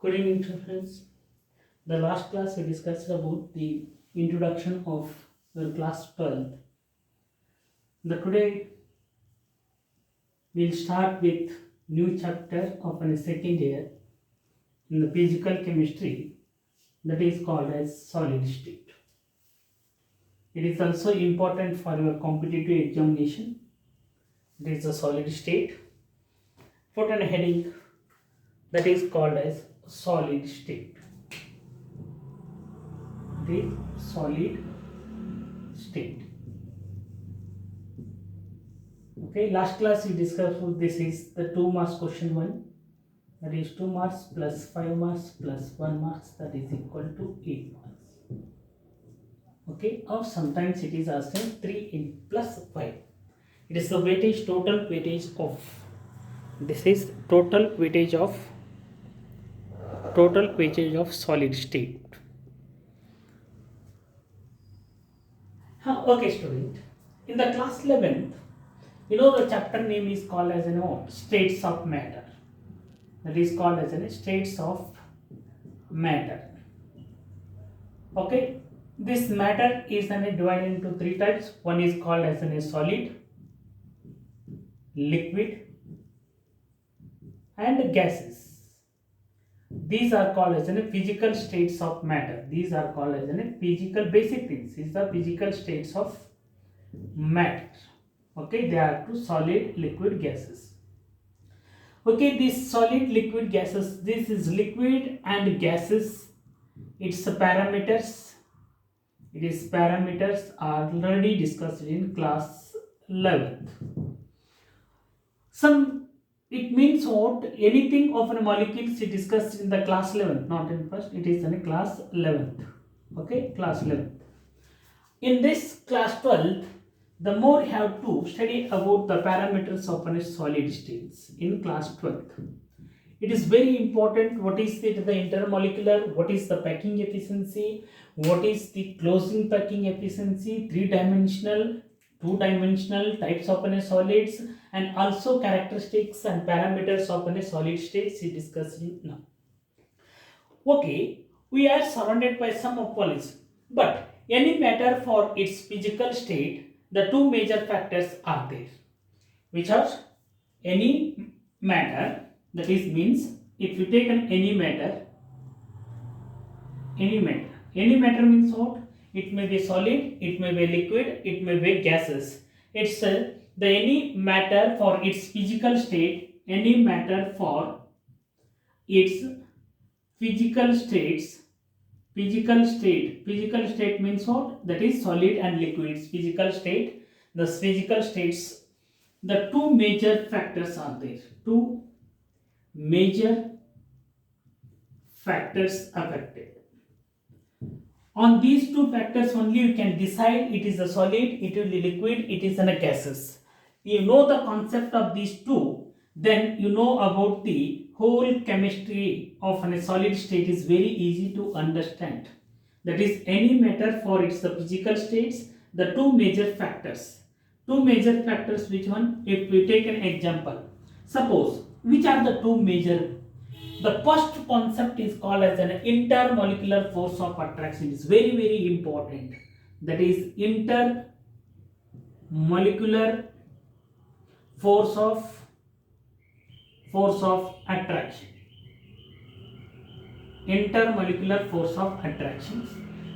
Good evening, friends. The last class we discussed about the introduction of your class 12th. Today we'll start with new chapter of a second year in the physical chemistry that is called as solid state. It is also important for your competitive examination. It is a solid state. Put on a heading that is called as solid state. The solid state. Okay, last class we discussed this is the 2 marks question 1, that is 2 marks plus 5 marks plus 1 marks, that is equal to 8 marks. Okay, or sometimes it is asking 3 in plus 5. It is the weightage, total weightage of, this is total weightage of solid state. Okay, student, in the class 11th, the chapter name is called as states of matter. That is called as states of matter. Okay, this matter is divided into 3 types. One is called as a solid, liquid, and gases. These are called as physical states of matter. These are called as physical basic things. These are physical states of matter. Okay, they are two: solid, liquid, gases. Okay, these solid, liquid, gases. This is liquid and gases. Its parameters. It is parameters already discussed in class 11th. It means what? Anything of a molecule is discussed in the class 11th, not in first. It is in class 11th. Okay, class 11th. In this class 12th, the more you have to study about the parameters of a solid states in class 12th. It is very important. What is the intermolecular? What is the packing efficiency? What is the closing packing efficiency? 3-dimensional, 2-dimensional types of solids, and also characteristics and parameters of solid states is discussed now. Okay, we are surrounded by some police, but any matter for its physical state, the two major factors are there, which are any matter. That is means if you take any matter means what? It may be solid, it may be liquid, it may be gases. It's the any matter for its physical state, any matter for its physical state means what? That is solid and liquid. Its physical state, the physical states, the two major factors are there. Two major factors affected. On these two factors only you can decide it is a solid, it will be liquid, it is a gases. You know the concept of these two, then you know about the whole chemistry of a solid state is very easy to understand. That is any matter for its the physical states, the two major factors. Two major factors, which one? If we take an example, suppose, which are the two major? The first concept is called as an intermolecular force of attraction. It's very, very important. That is intermolecular force of attraction. Intermolecular force of attraction.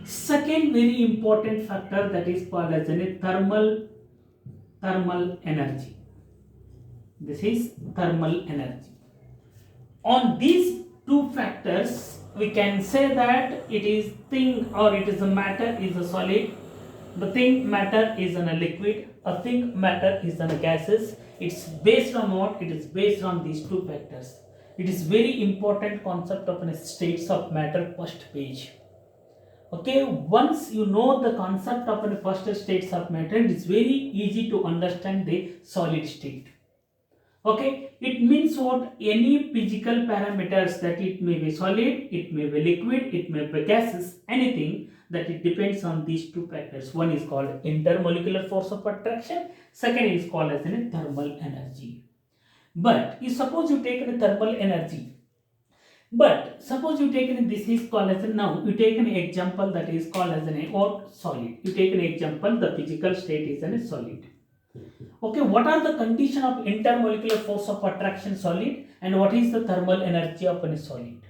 Second very important factor, that is called as a thermal energy. This is thermal energy. On these two factors, we can say that it is thing or it is a matter is a solid, the thing matter is in a liquid, a thing matter is in a gases. It's based on what? It is based on these two factors. It is very important concept of a states of matter, first page. Okay, once you know the concept of a first states of matter, it is very easy to understand the solid state. Okay, it means what? Any physical parameters, that it may be solid, it may be liquid, it may be gases, anything, that it depends on these two factors. One is called intermolecular force of attraction, second is called as a thermal energy. But suppose you take a thermal energy, But suppose you take an, this is called as a, now you take an example that is called as an or solid. You take an example, the physical state is a solid. Okay, what are the condition of intermolecular force of attraction solid and what is the thermal energy of a solid?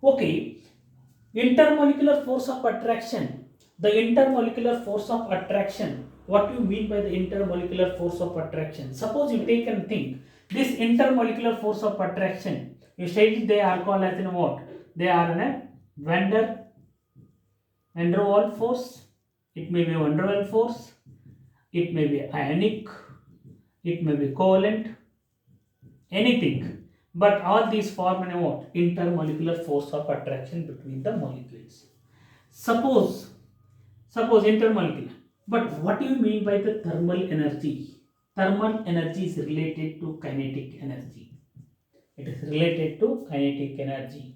Okay, intermolecular force of attraction. The intermolecular force of attraction. What do you mean by the intermolecular force of attraction? Suppose you take and think this intermolecular force of attraction. You said they are called as in what? They are in a van der Waals force. It may be van der Waals force. It may be ionic. It may be covalent. Anything. But all these form in what? Intermolecular force of attraction between the molecules. Suppose intermolecular. But what do you mean by the thermal energy? Thermal energy is related to kinetic energy. It is related to kinetic energy.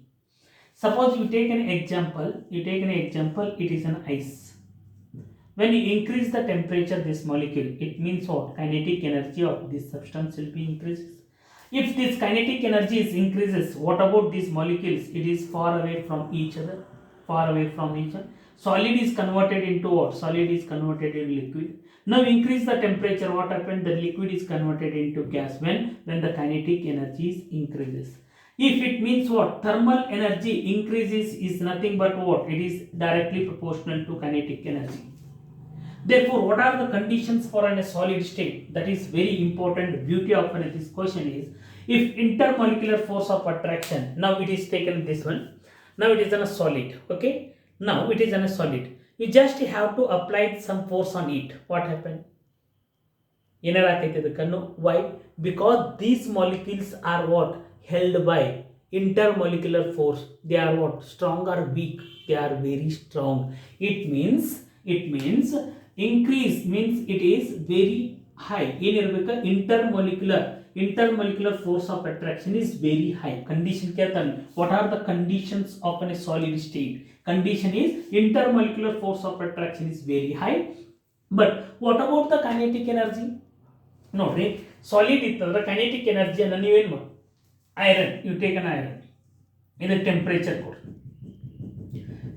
Suppose you take an example, it is an ice. When you increase the temperature this molecule, it means what? Kinetic energy of this substance will be increases. If this kinetic energy is increases, what about these molecules? It is far away from each other. Solid is converted into what? Solid is converted into liquid. Now increase the temperature, what happened? The liquid is converted into gas when the kinetic energy increases. If it means what? Thermal energy increases is nothing but what? It is directly proportional to kinetic energy. Therefore, what are the conditions for a solid state? That is very important. Beauty of this question is, if intermolecular force of attraction, now it is taken this one, now it is on a solid, okay? Now it is on a solid. You just have to apply some force on it. What happened? Why? Because these molecules are what? Held by intermolecular force. They are what? Strong or weak? They are very strong. It means increase means it is very high. Intermolecular force of attraction is very high. Condition kya? What are the conditions of a solid state? Condition is intermolecular force of attraction is very high. But what about the kinetic energy? No, solid the kinetic energy and iron. You take an iron in a temperature code.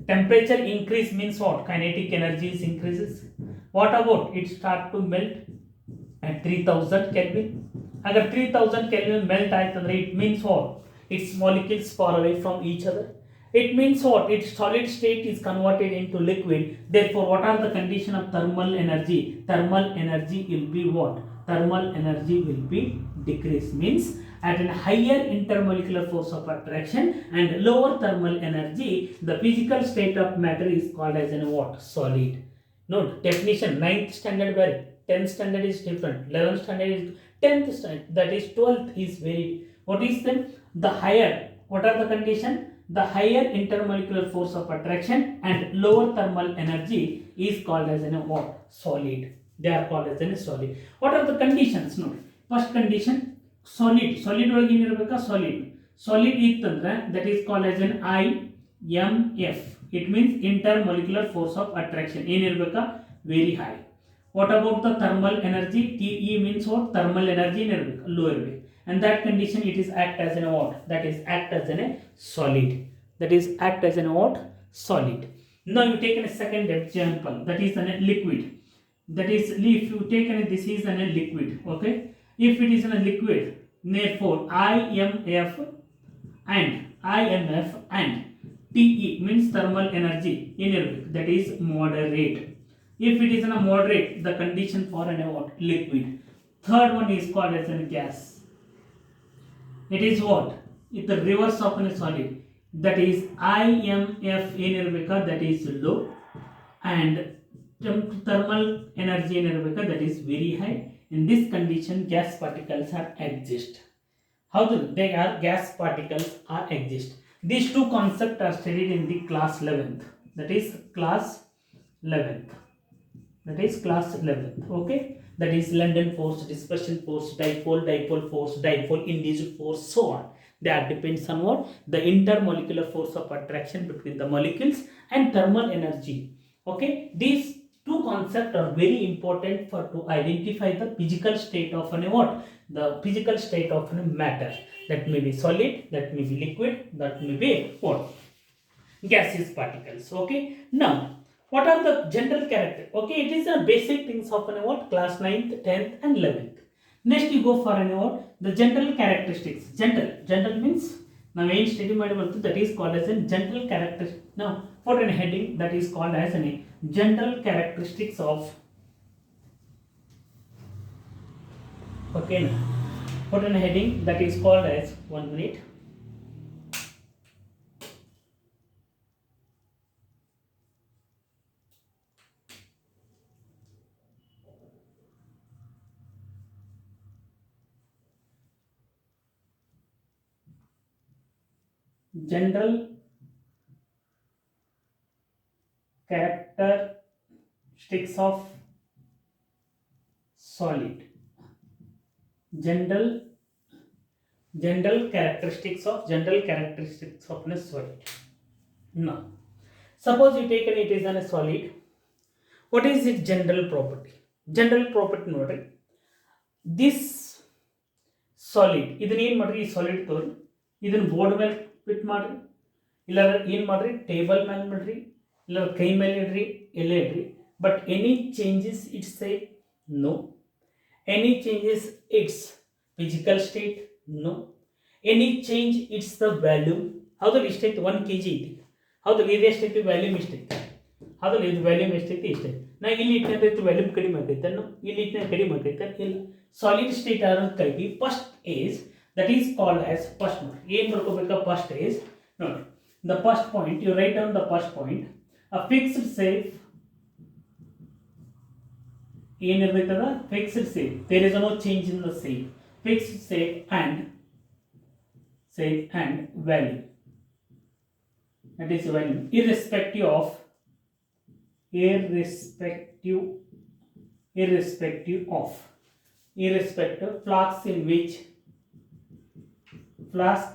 Temperature increase means what? Kinetic energy is increases. What about it start to melt at 3000 Kelvin? Agar 3000 Kelvin melt it means what? Its molecules far away from each other. It means what? Its solid state is converted into liquid. Therefore, what are the condition of thermal energy? Thermal energy will be what? Thermal energy will be decreased. Means at a higher intermolecular force of attraction and lower thermal energy, the physical state of matter is called as a what? Solid. Note definition. 9th standard vary. 10th standard is different. 11th standard is 10th standard. That is 12th is very. What is then? The higher. What are the condition? The higher intermolecular force of attraction and lower thermal energy is called as a what? Solid. They are called as a solid. What are the conditions? Note. First condition. Solid ಒಳಗೆ ಏನಿರಬೇಕಾ solid ಇತ್ತಂದ್ರೆ that is called as an IMF. It means intermolecular force of attraction ಏನಿರಬೇಕಾ very high. What about the thermal energy? TE means what? Thermal energy ಏನಿರಬೇಕಾ low ಇರಬೇಕು. And that condition it is act as an what? That is act as a solid. That is act as an what? Solid. Now you take a second example, that is a liquid. That is, if you take this is a liquid, okay? If it is in a liquid, therefore IMF and TE means thermal energy in that is moderate. If it is in a moderate, the condition for an what? Liquid. Third one is called as a gas. It is what? It's the reverse of a solid. That is IMF that is low and thermal energy that is very high. In this condition, gas particles are exist. How do they are? Gas particles are exist. These two concepts are studied in the class 11th. That is class 11th. Okay. That is London force, dispersion force, dipole force, dipole-induced force, so on. That depends on what? The intermolecular force of attraction between the molecules and thermal energy. Okay. These two concepts are very important for to identify the physical state of what? the physical state of matter. That may be solid, that may be liquid, that may be what? Gaseous particles. Okay. Now, what are the general character? Okay, it is the basic things of what? Class 9th, 10th and 11th. Next you go for what? The general characteristics. General means now main study that is called as a general characteristic. Now, for a heading that is called as a general characteristics of. Okay, now put in a heading that is called as 1 minute. General characteristics of solid. General characteristics of a solid. Now, suppose you take it is a solid. What is its general property? General property nodri. This solid ಇದನ್ನ ಏನು ಮಾಡ್ರಿ ಈ solid ತೋರಿ ಇದನ್ನ board ಮೇಲೆ fit ಮಾಡ್ರಿ ಇಲ್ಲ ಏನು ಮಾಡ್ರಿ ಟೇಬಲ್ ಮೇಲೆ ಮಾಡ್ರಿ ಇಲ್ಲ ಕೈ ಮೇಲೆ ಇಡ್ರಿ ಎಲ್ಲೇ ಇಡ್ರಿ but any changes it's safe no any changes it's physical state no any change it's the value ಹೌದಲ್ಲ ಇಷ್ಟೈತಿ 1 kg ಐತಿ ಹೌದಲ್ಲ ಇದು ಎಷ್ಟೈತಿ ವ್ಯಾಲ್ಯೂಮ್ ಇಷ್ಟೈತಿ ಹೌದಲ್ಲ ಇದು ವ್ಯಾಲ್ಯೂಮ್ ಎಷ್ಟೈತಿ ಇಷ್ಟೈತಿ ನಾ ಇಲ್ಲಿ ಇಟ್ಟಂತೈತಿ ವ್ಯಾಲ್ಯೂಮ್ ಕಡಿಮೆ ಆಗೈತೆ ಅನ್ನೋ ಇಲ್ಲಿ ಇಟ್ಟನ ಕಡಿಮೆ ಆಗೈತೆ ಇಲ್ಲ ಸಾಲಿಡ್ ಸ್ಟೇಟ್ ಆಗಿ first is that is called as first one. ಏನು ಬರ್ಕೋಬೇಕಾ first is ನೋಡಿ the first point you write down the first point a fixed safe ಏನಿರ್ತೈತದ fixed safe there is no change in the safe fixed safe and value that is value irrespective of flask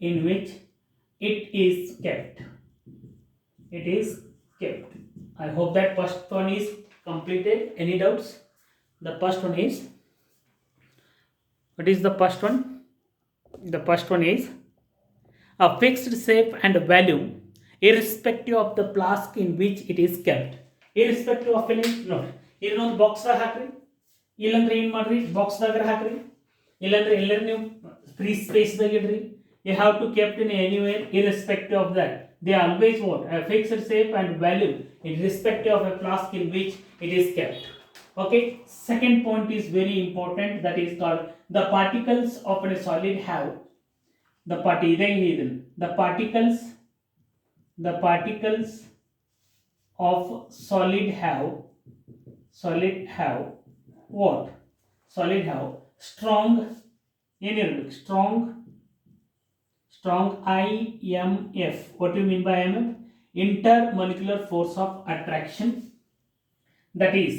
in which it is kept. I hope that first one is completed. Any doubts? The first one is, what is the first one? The first one is a fixed shape and value irrespective of the flask in which it is kept. Irrespective of any no ಇದನ್ನೊಂದು box ದಾಗ ಹಾಕ್ರಿ ಇಲ್ಲಂದ್ರೆ ಏನು ಮಾಡ್ರಿ box ದಾಗ ಹಾಕ್ರಿ ಇಲ್ಲಂದ್ರೆ ಎಲ್ಲರೂ ನೀವು ಫ್ರೀ ಸ್ಪೇಸ್ ದಾಗ ಇಡ್ರಿ you have to kept in anywhere irrespective of that they always what a fixed shape and value irrespective of a flask in which it is kept. Okay, second point is very important that is called the particles of a solid have the particles of solid have what? Solid have strong IMF. What do you mean by IMF? Intermolecular force of attraction. That is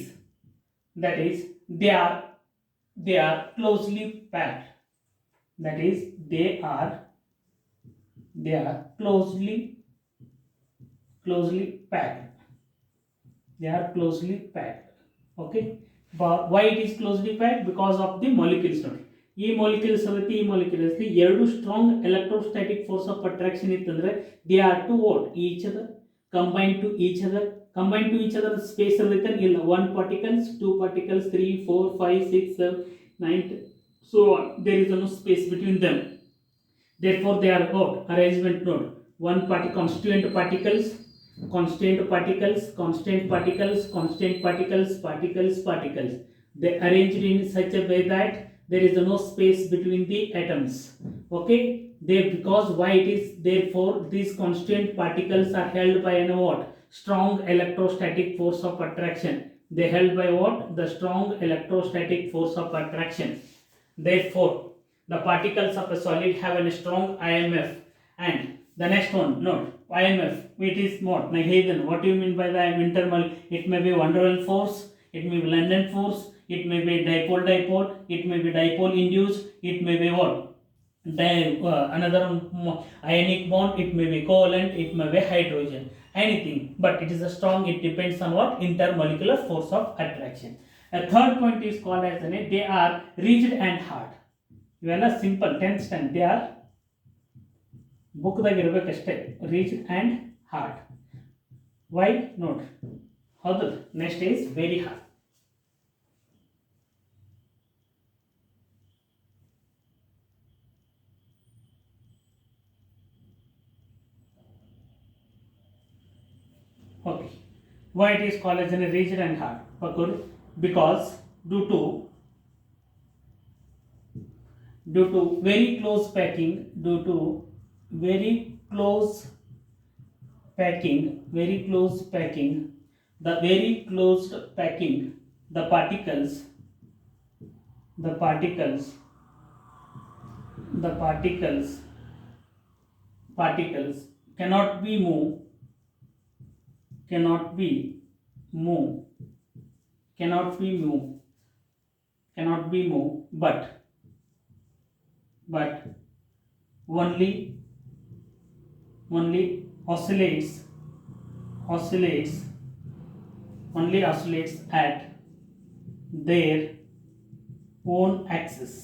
they are closely packed. That is they are closely packed. They are closely packed. Okay, but why it is closely packed? Because of the molecules. ಈ molecules ಈ molecules ಎರಡು strong electrostatic force of attraction ಇತ್ತಂದ್ರೆ they are to what each other combine to each other space ಇರ್ತೈತೆ ಇಲ್ಲ 1 particles 2 particles 3 4 5 6 7 9 so on there is no space between them therefore they are what arrangement node one constituent particles they arranged in such a way that there is no space between the atoms. Okay, because why it is therefore these constituent particles are held by a what strong electrostatic force of attraction. They held by what the strong electrostatic force of attraction. Therefore the particles of a solid have a strong IMF. And the next one note IMF it is what what do you mean by the intermolecular? It may be van der Waals force, it may be London force, it may be dipole, it may be dipole induced, it may be what another ionic bond, it may be covalent, it may be hydrogen, anything, but it is a strong, it depends on what intermolecular force of attraction. A third point is called as they are rigid and hard. ಇವೆಲ್ಲ simple 10th standard they are ಬುಕ್ದಾಗ ಇರಬೇಕಷ್ಟೇ rigid and hard. Why? Note. ಹೌದು. Next is very hard. Okay. Why it is called as rigid and hard? Because due to very close packing, very close packing, the very closed packing, the particles cannot be moved, but only oscillates at their own axis.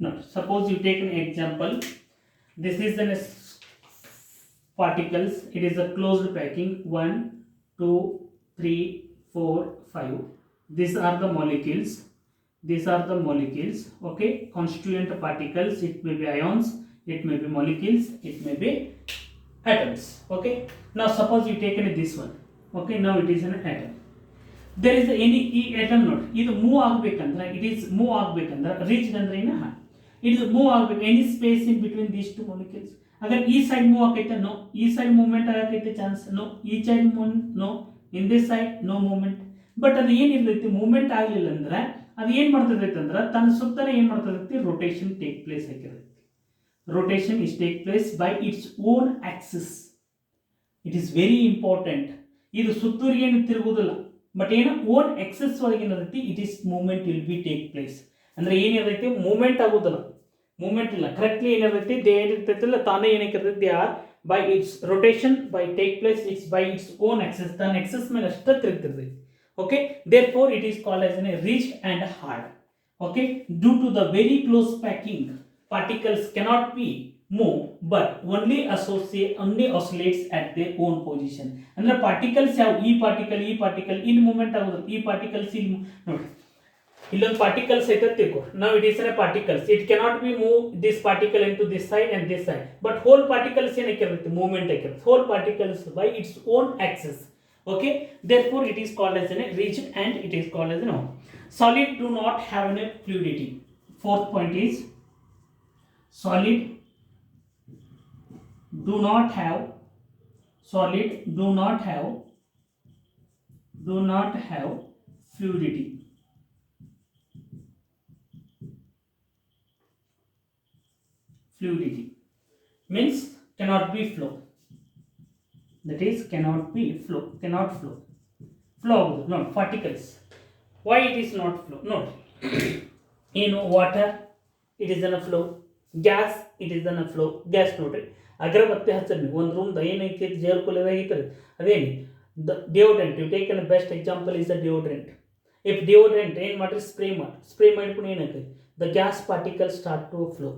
Now suppose you take an example. This is the particles. It is a closed packing. 1 2 3 4 5. These are the molecules. Okay, constituent particles. It may be ions, it may be molecules, it may be atoms. Okay, now suppose you take this one. Okay, now it is an atom. There is any atom node. Idu move agbekanದ್ರೆ it is move agbekanದ್ರೆ rigid ಅಂದ್ರೆ ಏನು hard. It is move agಬೇಕು any space in between these two molecules. अगर ಈ side move ಆಗೈತೆ no, ಈ side movement ಆಗೈತೆ chance no, ಈ side no, in this side no movement. But ಅದು ಏನಿರ್ತೈತಿ movement ಆಗಲಿಲ್ಲ ಅಂದ್ರೆ ಅದು ಏನು ಮಾಡ್ತಿರ್ತೈತೆ ಅಂದ್ರೆ ತನ್ನ ಸುತ್ತಲೇ ಏನು ಮಾಡ್ತಿರ್ತೈತಿ ರೊಟೇಷನ್ ಟೇಕ್ ಪ್ಲೇಸ್ ಆಗಿರುತ್ತೆ. rotation is take place by its own axis. It is very important. ಇದು ಸುತ್ತೂರಿಗೆ ಏನು ತಿರುಗುವುದಿಲ್ಲ ಬಟ್ ಏನು ಓನ್ ಎಕ್ಸೆಸ್ ಒಳಗೆ ಏನೈತಿ it is movement will be take place. ಅಂದ್ರೆ ಏನಿರ್ತೈತಿ ಮೂವ್ಮೆಂಟ್ ಆಗೋದಿಲ್ಲ, ಮೂವ್ಮೆಂಟ್ ಇಲ್ಲ, ಕರೆಕ್ಟ್ಲಿ ಏನಿರ್ತೈತಿ ದೇ ಏನಿರ್ತೈತಿಲ್ಲ ತಾನೇ ಏನಕ್ಕಿರ್ತೈತಿ they are by its rotation by take place its by its own axis, ತನ್ನ ಎಕ್ಸೆಸ್ ಮೇಲೆ ಅಷ್ಟೇ ತಿರುಗ್ತಿರ್ತೈತಿ. Okay, therefore it is called as rigid and hard. Okay, due to the very close packing, particles cannot be moved but only oscillates at their own position. ಅಂದ್ರೆ particles have ಈ particle ಇಲ್ಲಿ movement ಆಗೋದು, ಈ particles ಇಲ್ಲಿ ನೋಡಿ ಇಲ್ಲೊಂದು particles ಐತೆ ತಿಳ್ಕೊ. Now it is a particles, it cannot be move this particle into this side and this side, but whole particles ಏನಕ್ಕಿರುತ್ತೆ movement ಆಗಿರುತ್ತೆ, whole particles by its own axis. Okay, therefore it is called as a rigid and it is called as solid do not have a fluidity. Fourth point is solid do not have fluidity. Fluidity means cannot be flow. That is cannot flow. No, particles. Why it is not flow? No. In water it is in a flow, gas it is in a flow. Gas ನೋಡ್ರಿ ಅಗರಬತ್ತಿ ಹಚ್ಚಿ ಒಂದು room ಏನೈತಿ ಜೇರ್ ಕುಲಿದಾಗಿರ್ತದೆ ಅದೇನು deodorant. You take a best example is the deodorant. If deodorant ಏನು ಮಾಡ್ರಿ spray ಮಾಡ್ಕೊಂಡು ಏನಾಗ್ತದೆ the gas particles start to flow.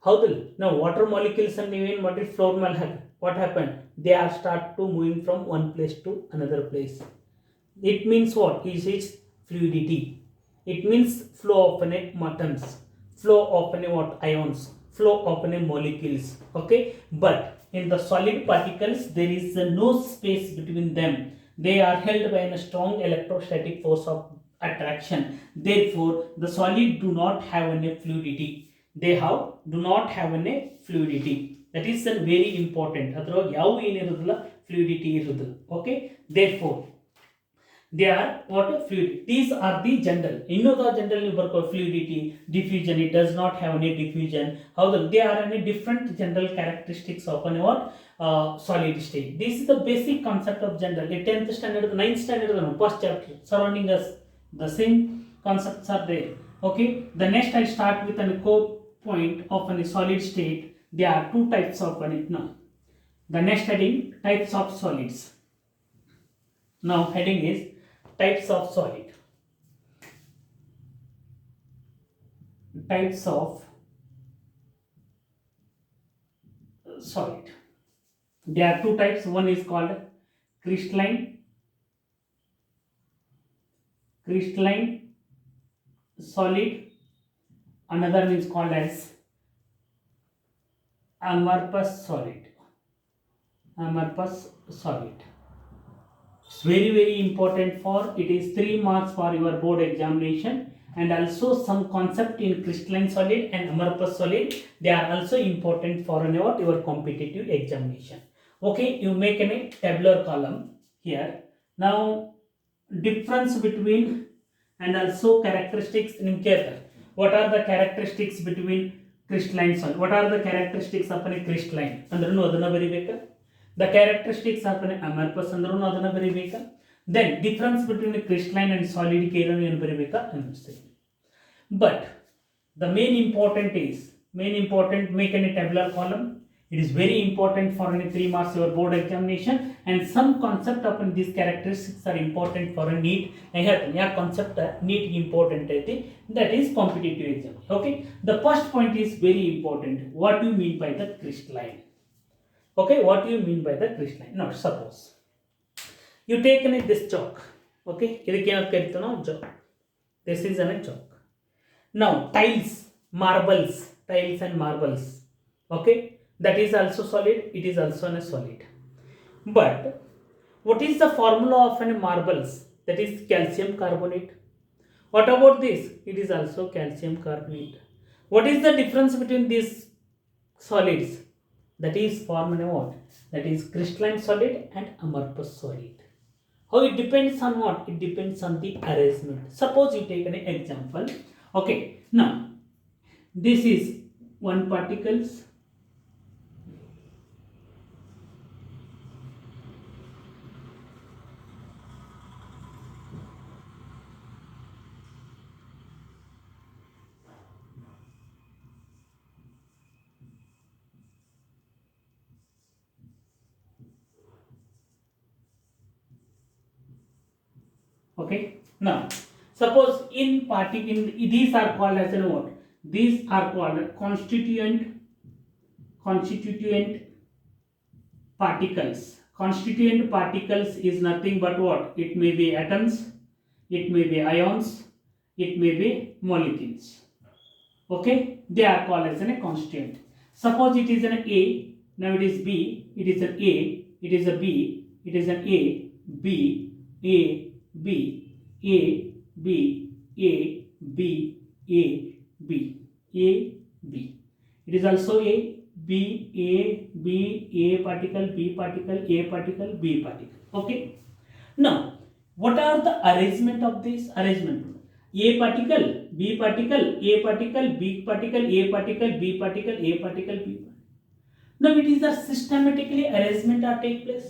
ಹೌದಿಲ್ಲ. ನಾವು ವಾಟರ್ ಮಾಲಿಕ್ಯೂಲ್ಸ್ ಅನ್ನು ನೀವೇನು ಮಾಡ್ರಿ ಫ್ಲೋರ್ ಮೇಲೆ ಹಾಕಿ what happened? They are start to moving from one place to another place. It means what? It is fluidity. It means flow of atoms, flow of ions, flow of molecules. Okay, but in the solid particles there is no space between them. They are held by a strong electrostatic force of attraction. Therefore the solid do not have any fluidity. Do not have any fluidity. That is very important. ಅದ್ರೊಳಗೆ ಯಾವ ಏನಿರೋದಿಲ್ಲ ಫ್ಲೂಯಿಡಿಟಿ ಇರೋದಿಲ್ಲ. Okay, therefore they are what fluid. These are the general. ಇನ್ನೊಂದು general ನೀವು ಬರ್ಕೋ fluidity, diffusion. It does not have any diffusion. ಹೌದು, they are any different general characteristics of what solid state. This is the basic concept of general. The 10th standard, 9th standard, first chapter surrounding us, the same concepts are there. Okay, the next I start with a core point of a solid state. There are two types of it now. The next heading, types of solids. Now heading is types of solid. Types of solid. There are two types. One is called crystalline solid. Another is called as amorphous solid. Amorphous solid. It's very important for it is 3 marks for your board examination, and also some concept in crystalline solid and amorphous solid, they are also important for your competitive examination. Okay, you make a tabular column here. Now difference between and also characteristics in care. What are the characteristics between crystalline solid? What are the characteristics of a crystalline? Andrunu adana baribeka. The characteristics of an amorphous andrunu adana baribeka. Then difference between a crystalline and solid keranu ಏನು ಬರಿಬೇಕಾ ಅನ್ನಿಸ್ತದೆ. But the main important make any tabular column. It is very important for any 3 marks your board examination, and some concept of these characteristics are important for a NEET. Yeah, concept NEET important that is competitive exam. Okay, the first point is very important. What do you mean by the crystalline? Okay, what do you mean by the crystalline? Now suppose you take this chalk. Okay, this is a chalk. Now tiles and marbles. Okay, that is also solid. It is also a solid. But what is the formula of a marbles? That is calcium carbonate. What about this? It is also calcium carbonate. What is the difference between these solids? That is formula what? That is crystalline solid and amorphous solid. How it depends on what? It depends on the arrangement. Suppose you take an example. Okay, now this is one particles. Okay, now suppose in these are called as what? These are called constituent particles. Constituent particles is nothing but what? It may be atoms, it may be ions, it may be molecules. Okay, they are called as a constituent. Suppose it is an A, now it is B, it is an A, it is a B, it is an A, B, A, B, A, B, A, B, A, B, A, B. It is also A, B, A, B, A particle, B particle, A particle, B particle. Okay. Now, what are the arrangement of this? Arrangement. A particle, B particle, A particle, B particle, A particle, B particle, A particle, B particle. Now, it is a systematically arrangement are take place.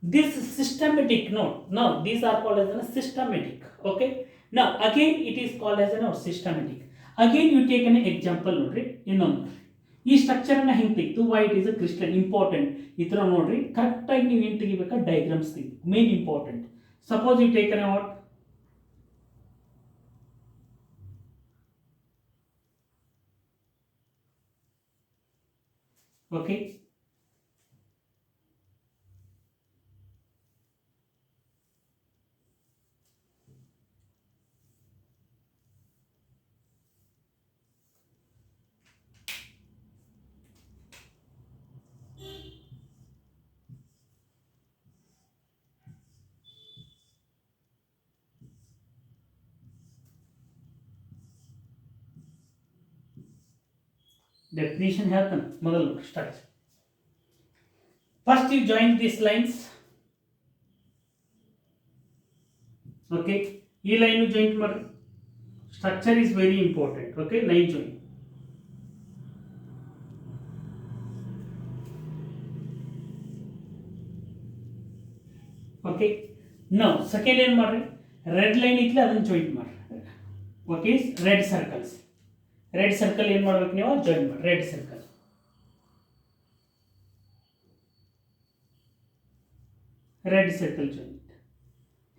This systematic note. Now these are called as a systematic. Okay, now again it is called as a systematic. Again you take an example nodri innonu ee structure na hinge tegtu why it is a crystalline important itra nodri correct agi ನೀವು ಏನು ತೆಗಿಬೇಕಾ diagrams ತೆಗಿ main important. Suppose you take an what? Okay, definition ಹೇಳ್ತಾನೆ ಮೊದಲು start. First you join these lines. Okay, ಈ line joint ಮಾಡಿ. Structure is very important. Okay, line join. Okay, now second ಏನು ಮಾಡ್ರಿ? Red line ಇಟ್ಲ ಅದನ್ನ joint ಮಾಡ್ರಿ. Okay, red circles. Red circle ಏನು ಮಾಡಬೇಕು ನೀವು? ಜಾಯಿನ್ ಮಾಡಿ. Red circle, red circle join.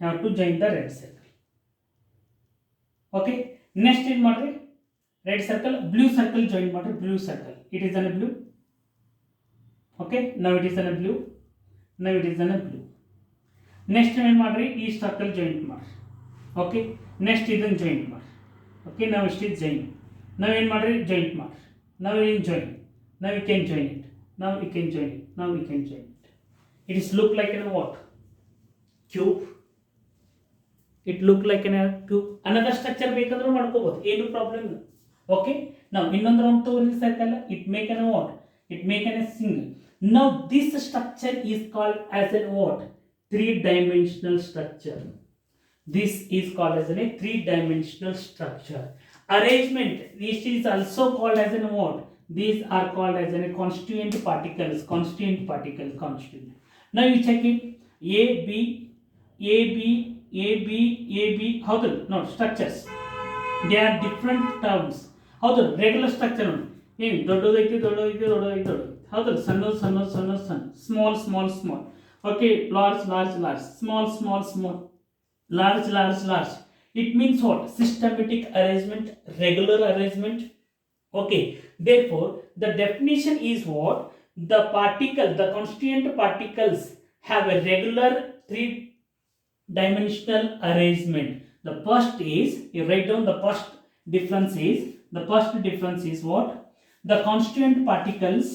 have to join the red circle. Okay, next ಏನು ಮಾಡ್ರಿ red circle blue circle join ಮಾಡ್ರಿ blue circle, it is in a blue. Okay, now it is in a blue, now it is in a blue. Next ಏನು ಮಾಡ್ರಿ ಈ circle join ಮಾಡ್ರಿ. Okay, next ಇದನ್ನ join ಮಾಡ್ರಿ. Okay, now it is join. Now ಏನು ಮಾಡ್ರಿ join ಮಾಡ್ರಿ. Now you join, now you can join it, now you can join it, now you can join it. It is look like in a what? Cube. It look like in a cube. Another structure ಬೇಕಂದ್ರೂ ಮಾಡ್ಕೋಬಹುದು, ಏನು problem ಇಲ್ಲ. Okay, now ಇನ್ನೊಂದು round ತಗೊಂಡು circle, it make an what? It make an a single. Now this structure is called as a what? Three-dimensional structure. This is called as a three-dimensional structure. Arrangement, this is also called as a what? These are called as a constituent particles. Now you check it. A B. How the no structures? They are different terms. How the regular structure? ಏನು ದೊಡ್ಡದೈತಿ. How the ಸಣ್ಣ. Small. Okay, large. Small. Large. It means what? Systematic arrangement, regular arrangement. Okay, therefore the definition is what? The constituent particles have a regular three-dimensional arrangement. The first is, you write down the first difference is what? The constituent particles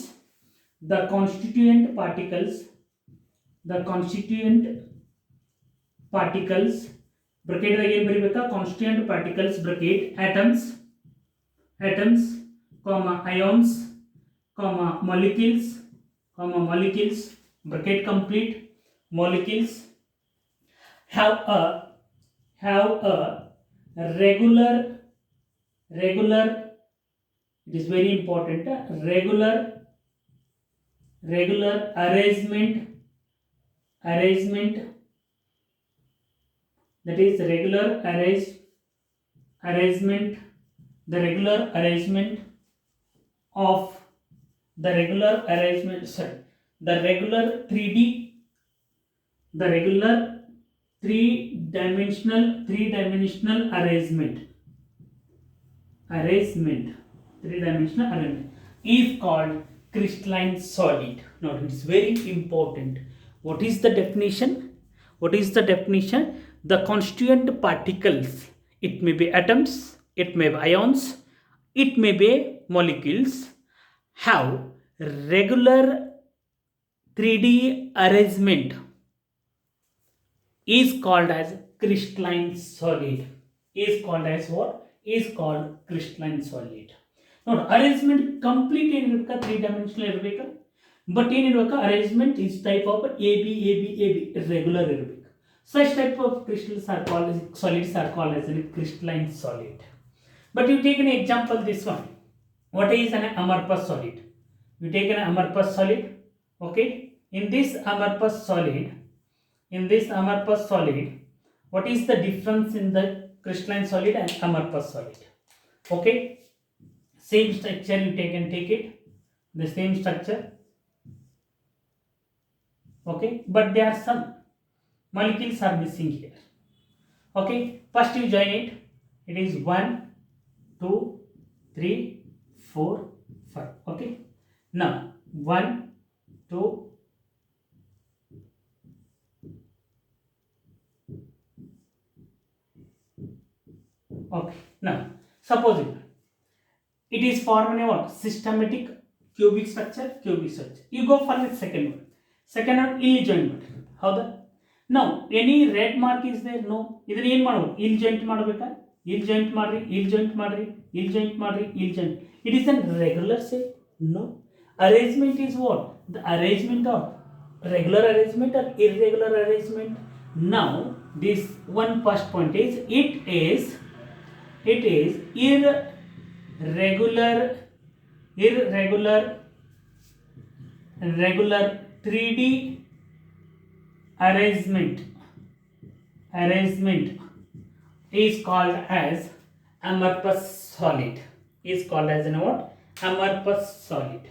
bracket again ಬರಿಬೇಕಾ, constituent particles bracket atoms, comma ions, comma molecules, bracket complete. Molecules have a regular, it is very important, regular arrangement, that is regular arrangement, the regular arrangement of the regular 3-dimensional arrangement is called crystalline solid. Now it is very important. What is the definition? The constituent particles, it may be atoms, it may be ions, it may be molecules, have regular 3D arrangement is called as crystalline solid. Is called as what? Is called crystalline solid. Now arrangement complete ಏನಿರಬೇಕಾ 3-dimensional ಇರಬೇಕಾ, but ಏನಿರಬೇಕಾ arrangement is type of AB irregular ಇರಬೇಕು. Such type of crystals are called as solids are called as a crystalline solid. But you take an example, this one. What is an amorphous solid? You take an amorphous solid. Okay. In this amorphous solid, what is the difference in the crystalline solid and amorphous solid? Okay. Same structure you take it. The same structure. Okay. But there are some molecules are missing here. Okay, first you join it. It is 1, 2, 3, 4, 5. Okay, now 1, 2, okay. Now suppose it is formed in what? Systematic cubic structure. You go for the second one. ಇಲ್ಲಿ join ಮಾಡಿ. ಹೌದಾ? Now any red mark is there? No. ಇದನ್ನ ಏನು ಮಾಡಬೇಕು? ಇಲ್ಲಿ joint ಮಾಡಬೇಕಾ? ಇಲ್ಲಿ joint ಮಾಡ್ರಿ. It is a regular shape? No. Arrangement is what? The arrangement of regular arrangement or irregular arrangement. Now this one first point is it is irregular 3D arrangement is called as amorphous solid. Is called as what? Amorphous solid.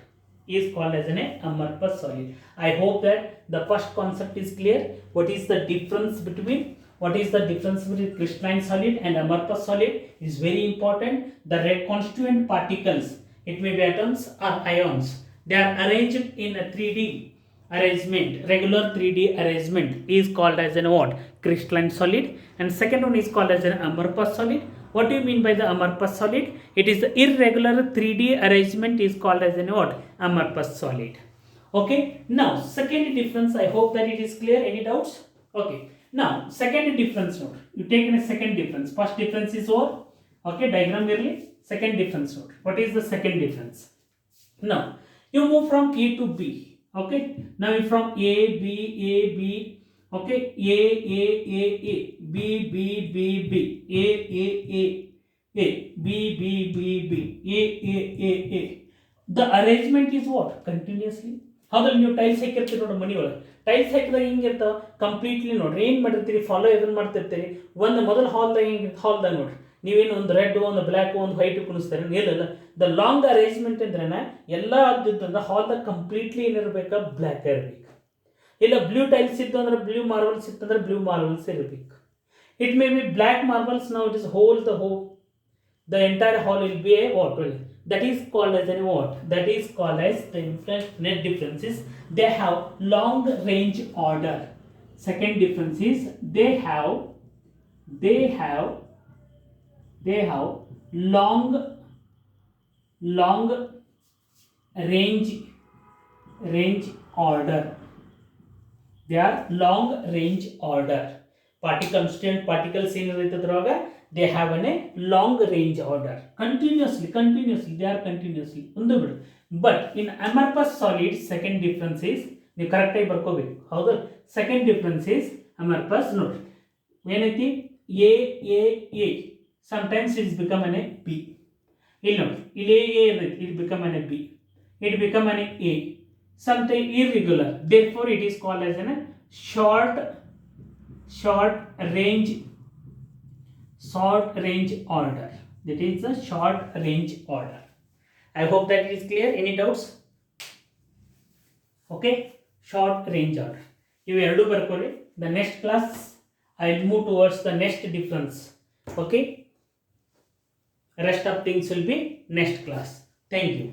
Is called as an amorphous solid. I hope that the first concept is clear. What is the difference between What is the difference between crystalline solid and amorphous solid is very important. The red constituent particles, it may be atoms or ions, they are arranged in a 3D arrangement. Regular 3D arrangement is called as an what? Crystalline solid. And second one is called as an amorphous solid. What do you mean by the amorphous solid? It is the irregular 3D arrangement is called as an what? Amorphous solid. Okay. Now second difference, I hope that it is clear. Any doubts? Okay. Now second difference note. You take in a second difference. First difference is what? Okay, diagram merely. Second difference note. What is the second difference? Now you move from A to B. Okay. Now from A, B, okay, A, B, A, B. The arrangement is what? Continuously. ಹೌದಲ್ಲ, ನೀವು tiles ಹಾಕಿರ್ತೀರಿ ನೋಡಿ ಮನೆ ಒಳಗೆ. Tiles ಹಾಕಿದಾಗ ಹಿಂಗಿರ್ತಾವ completely ನೋಡ್ರಿ. ಏನು ಮಾಡಿರ್ತೀರಿ, follow ಎದನ್ನು ಮಾಡ್ತಿರ್ತೀರಿ, ಒಂದು ಮೊದಲು ಹಾಲ್ದಾಗ ಹಿಂಗಿರ್ತ, ಹಾಲ್ದಾಗ ನೋಡ್ರಿ ನೀವೇನು ಒಂದು ರೆಡ್, ಒಂದು ಬ್ಲ್ಯಾಕ್, ಒಂದು ವೈಟ್ ಕುಣಿಸ್ತಾರೆ ಏನಿಲ್ಲ. ದ ಲಾಂಗ್ ಅರೇಂಜ್ಮೆಂಟ್ ಅಂದ್ರೆ ಎಲ್ಲ ಆದ್ದಿದ್ದಂದ್ರೆ ಹಾಲ್ದಾಗ ಕಂಪ್ಲೀಟ್ಲಿ ಏನಿರ್ಬೇಕು, ಬ್ಲ್ಯಾಕ್ ಇರಬೇಕು. ಇಲ್ಲ ಬ್ಲೂ ಟೈಲ್ಸ್ ಇತ್ತು ಅಂದ್ರೆ ಬ್ಲೂ ಮಾರ್ಬಲ್ಸ್ ಇತ್ತು ಅಂದ್ರೆ ಬ್ಲೂ ಮಾರ್ಬಲ್ಸ್ ಇರಬೇಕು. It may be black marbles. ನಾವು it is the entire hall will be a what? That is called as a what? That is called as the net differences. They have long range order. Second difference is they have long range order. They are long range order. Constituent particles ಏನಿರ್ತದ್ರೊಳಗ they have a long range order. Continuously they are continuously ಒಂದು ಬಿಡು. But in amorphous solid, second difference is, ನೀವು ಕರೆಕ್ಟಾಗಿ ಬರ್ಕೋಬೇಕು. ಹೌದಾ? Second difference is amorphous. ನೋಡಿ ಏನೈತಿ, A sometimes it's become an B. ಇಲ್ಲಿ ನೋಡಿ, ಇಲ್ಲಿ A ಇರ್ತೈತಿ, it become an B, it become an A. Sometimes irregular, therefore it is called as a short range order. That is the short range order. I hope that it is clear. Any doubts? Okay, short range order. You eradu barkoli. The next class I will move towards the next difference. Okay, rest of things will be next class. Thank you.